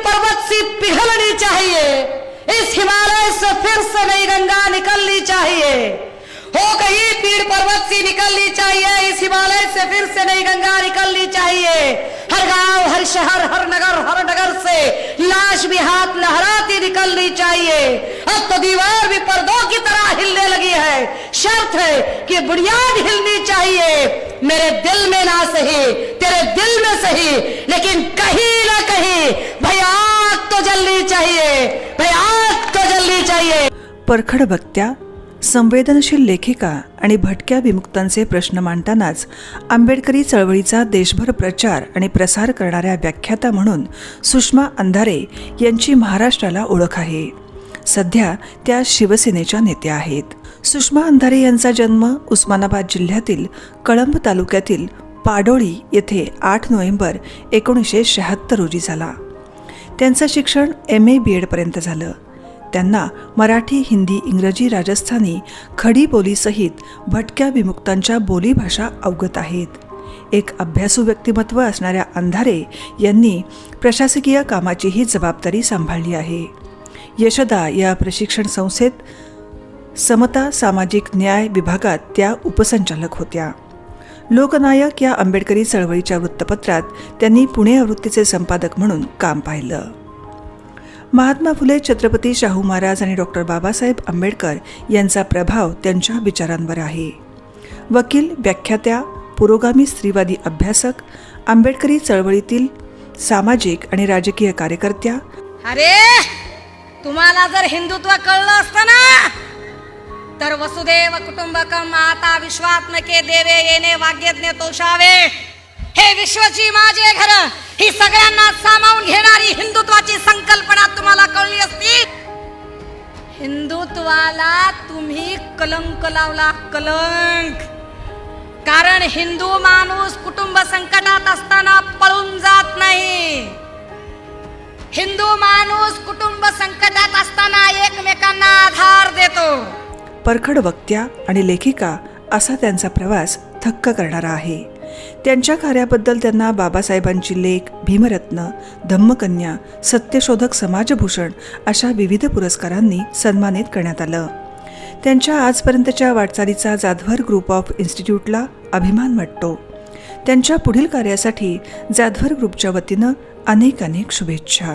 पर्वत सी पिघलनी चाहिए, इस हिमालय से फिर से नई गंगा निकलनी चाहिए। हो गई पीड़ पर्वत सी निकलनी चाहिए, इस हिमालय से फिर से नई गंगा निकलनी चाहिए। हर गांव, हर शहर, हर नगर से लाश भी हाथ लहराती निकलनी चाहिए। अब तो दीवार भी पर्दों की तरह हिलने लगी है, शर्त है कि बुनियाद हिलनी चाहिए। मेरे दिल में ना सही, तेरे दिल में सही, लेकिन कहीं ना कहीं भाई आग तो जलनी चाहिए, भाई आग तो जलनी चाहिए। परखड वक्त्या, संवेदनशील लेखिका आणि भटक्या विमुक्तांचे प्रश्न मांडतानाच आंबेडकरी चळवळीचा देशभर प्रचार आणि प्रसार करणाऱ्या व्याख्याता म्हणून सुषमा अंधारे यांची महाराष्ट्राला ओळख आहे। सध्या त्या शिवसेनेच्या नेत्या आहेत। सुषमा अंधारे यांचा जन्म उस्मानाबाद जिल्ह्यातील कळंब तालुक्यातील पाडोळी येथे 8 नोव्हेंबर 1976 रोजी झाला। त्यांचं शिक्षण MA BEd पर्यंत झालं। त्यांना मराठी, हिंदी, इंग्रजी, राजस्थानी, खडी बोलीसहित भटक्या विमुक्तांच्या बोलीभाषा अवगत आहेत। एक अभ्यासू व्यक्तिमत्व असणाऱ्या अंधारे यांनी प्रशासकीय कामाचीही जबाबदारी सांभाळली आहे। यशदा या प्रशिक्षण संस्थेत समता सामाजिक न्याय विभागात त्या उपसंचालक होत्या। लोकनायक या आंबेडकरी चळवळीच्या वृत्तपत्रात त्यांनी पुणे आवृत्तीचे संपादक म्हणून काम पाहिलं। महात्मा फुले, छत्रपती शाहू महाराज आणि डॉक्टर बाबासाहेब आंबेडकर यांचा प्रभाव त्यांच्या विचारांवर आहे। वकील, व्याख्यात्या, पुरोगामी स्त्रीवादी अभ्यासक, आंबेडकरी चळवळीतील सामाजिक आणि राजकीय कार्यकर्त्या। अरे तुम्हाला जर हिंदुत्व कळलं असतं ना तर वसुदेव कुटुंबकम माता विश्वात्मके देवे येणे वाग्यज्ञ तोषावे, हे विश्वची माझे घर, ही सगळ्यांना सामावून घेणारी हिंदुत्वाची संकल्पना तुम्हाला कळली असती। हिंदुत्वाला तुम्ही कलंक लावला, कलंक। कारण हिंदू माणूस कुटुंब संकटात असताना पळून जात नाही। हिंदू माणूस कुटुंब संकटात असताना एकमेकांना आधार देतो। परखड वक्त्या आणि लेखिका असा त्यांचा प्रवास थक्क करणारा आहे। त्यांच्या कार्याबद्दल त्यांना बाबासाहेबांची लेख, भीमरत्न, धम्मकन्या, सत्यशोधक समाजभूषण अशा विविध पुरस्कारांनी सन्मानित करण्यात आलं। त्यांच्या आजपर्यंतच्या वाटचालीचा जाधवर ग्रुप ऑफ इन्स्टिट्यूटला अभिमान वाटतो। त्यांच्या पुढील कार्यासाठी जाधवर ग्रुपच्या वतीनं अनेक शुभेच्छा।